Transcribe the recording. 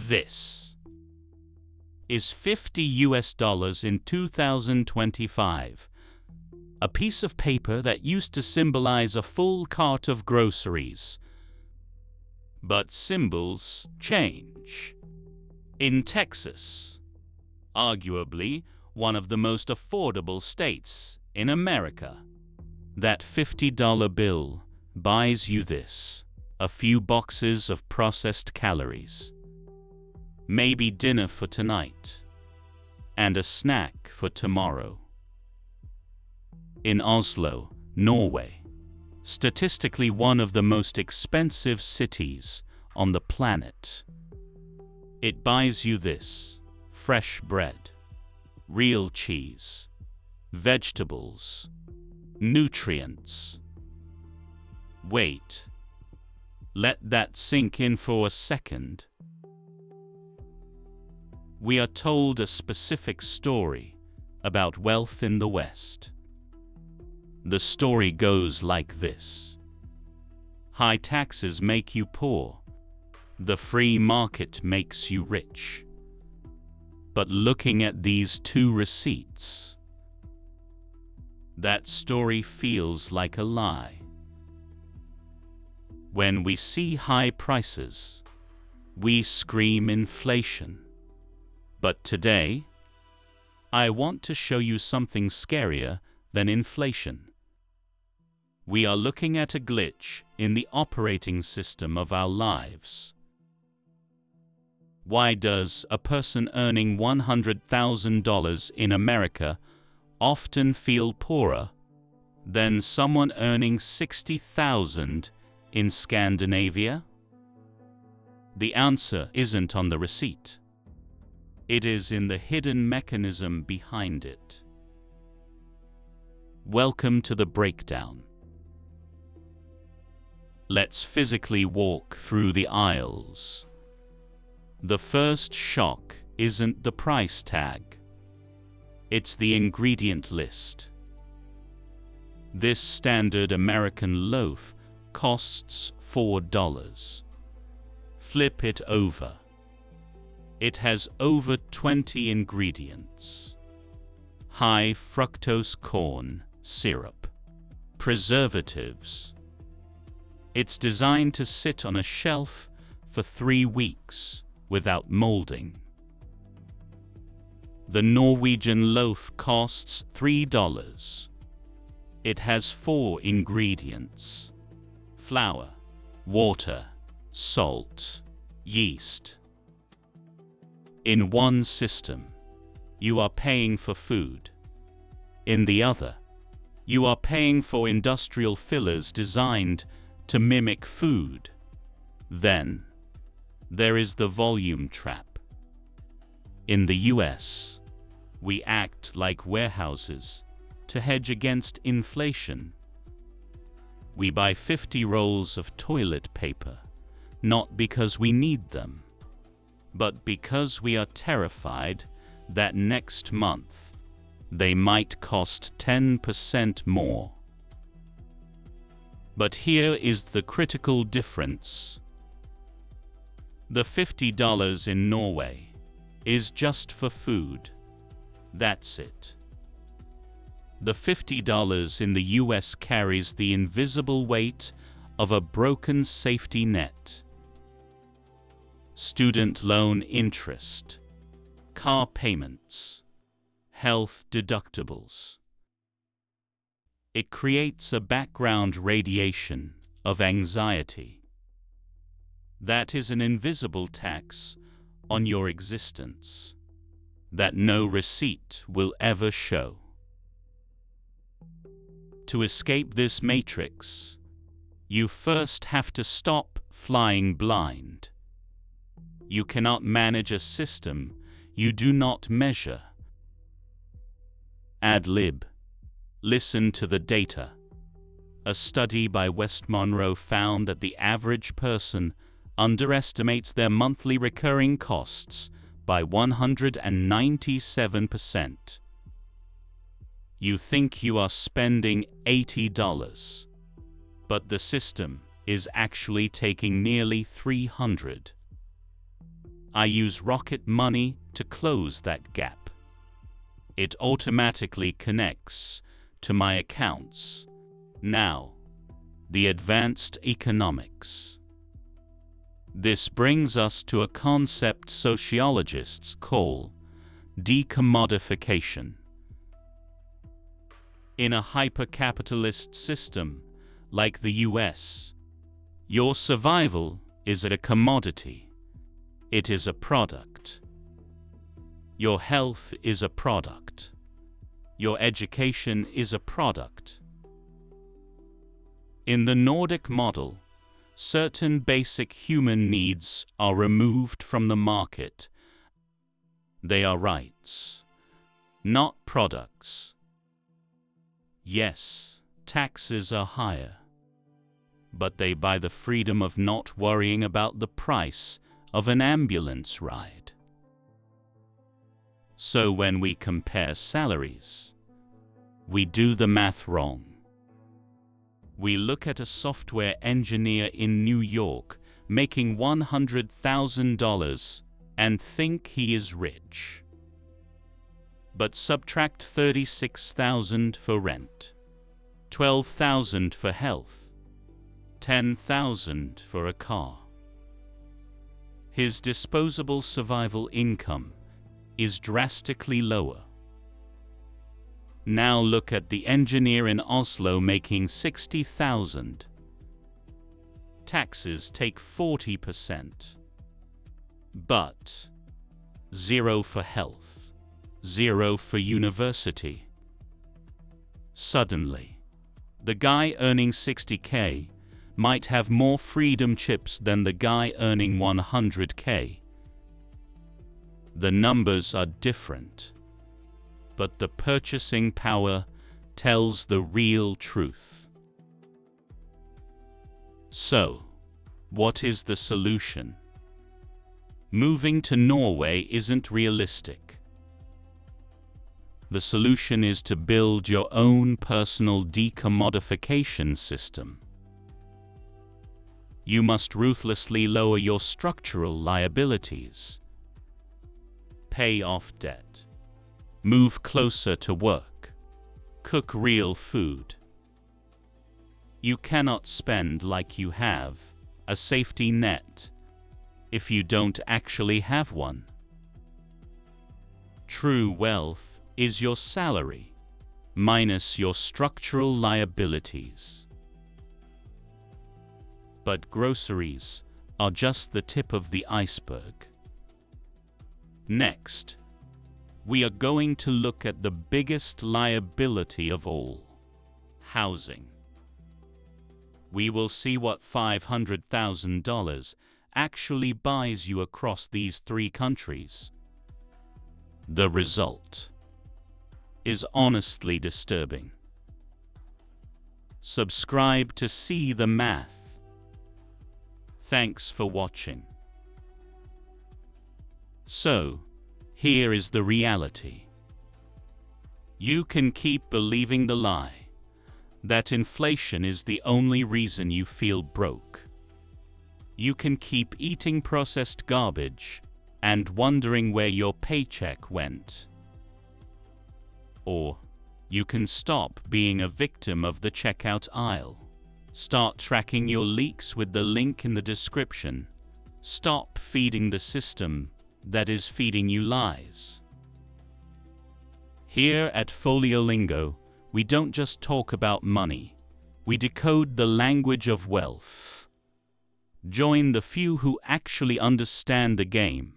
This is $50 in 2025. A piece of paper that used to symbolize a full cart of groceries. But symbols change. In Texas, arguably one of the most affordable states in America, that $50 bill buys you this: a few boxes of processed calories, maybe dinner for tonight, and a snack for tomorrow. In Oslo, Norway, statistically one of the most expensive cities on the planet, it buys you this: fresh bread, real cheese, vegetables, nutrients. Wait. Let that sink in for a second. We are told a specific story about wealth in the West. The story goes like this: high taxes make you poor. The free market makes you rich. But looking at these two receipts, that story feels like a lie. When we see high prices, we scream inflation. But today, I want to show you something scarier than inflation. We are looking at a glitch in the operating system of our lives. Why does a person earning $100,000 in America often feel poorer than someone earning $60,000 in Scandinavia? The answer isn't on the receipt. It is in the hidden mechanism behind it. Welcome to the breakdown. Let's physically walk through the aisles. The first shock isn't the price tag. It's the ingredient list. This standard American loaf costs $4. Flip it over. It has over 20 ingredients. High fructose corn syrup, preservatives. It's designed to sit on a shelf for 3 weeks without molding. The Norwegian loaf costs $3. It has 4 ingredients: flour, water, salt, yeast. In one system, you are paying for food. In the other, you are paying for industrial fillers designed to mimic food. Then, there is the volume trap. In the US, we act like warehouses to hedge against inflation. We buy 50 rolls of toilet paper, not because we need them, but because we are terrified that next month they might cost 10% more. But here is the critical difference. The $50 in Norway is just for food. That's it. The $50 in the US carries the invisible weight of a broken safety net. Student loan interest, car payments, health deductibles. It creates a background radiation of anxiety. That is an invisible tax on your existence that no receipt will ever show. To escape this matrix, you first have to stop flying blind. You cannot manage a system you do not measure. Ad lib. Listen to the data. A study by West Monroe found that the average person underestimates their monthly recurring costs by 197%. You think you are spending $80, but the system is actually taking nearly $300. I use Rocket Money to close that gap. It automatically connects to my accounts. Now, the advanced economics. This brings us to a concept sociologists call decommodification. In a hyper-capitalist system like the US, your survival is a commodity. It is a product. Your health is a product. Your education is a product. In the Nordic model, certain basic human needs are removed from the market. They are rights, not products. Yes, taxes are higher, but they buy the freedom of not worrying about the price of an ambulance ride. So when we compare salaries, we do the math wrong. We look at a software engineer in New York making $100,000 and think he is rich. But subtract $36,000 for rent, $12,000 for health, $10,000 for a car. His disposable survival income is drastically lower. Now look at the engineer in Oslo making $60,000. Taxes take 40%. But 0 for health, 0 for university. Suddenly, the guy earning 60K might have more freedom chips than the guy earning 100K. The numbers are different, but the purchasing power tells the real truth. So, what is the solution? Moving to Norway isn't realistic. The solution is to build your own personal decommodification system. You must ruthlessly lower your structural liabilities, pay off debt, move closer to work, cook real food. You cannot spend like you have a safety net if you don't actually have one. True wealth is your salary minus your structural liabilities. But groceries are just the tip of the iceberg. Next, we are going to look at the biggest liability of all: housing. We will see what $500,000 actually buys you across these 3 countries. The result is honestly disturbing. Subscribe to see the math. Thanks for watching. So, here is the reality. You can keep believing the lie that inflation is the only reason you feel broke. You can keep eating processed garbage and wondering where your paycheck went. Or, you can stop being a victim of the checkout aisle. Start tracking your leaks with the link in the description. Stop feeding the system that is feeding you lies. Here at Foliolingo, we don't just talk about money, we decode the language of wealth. Join the few who actually understand the game.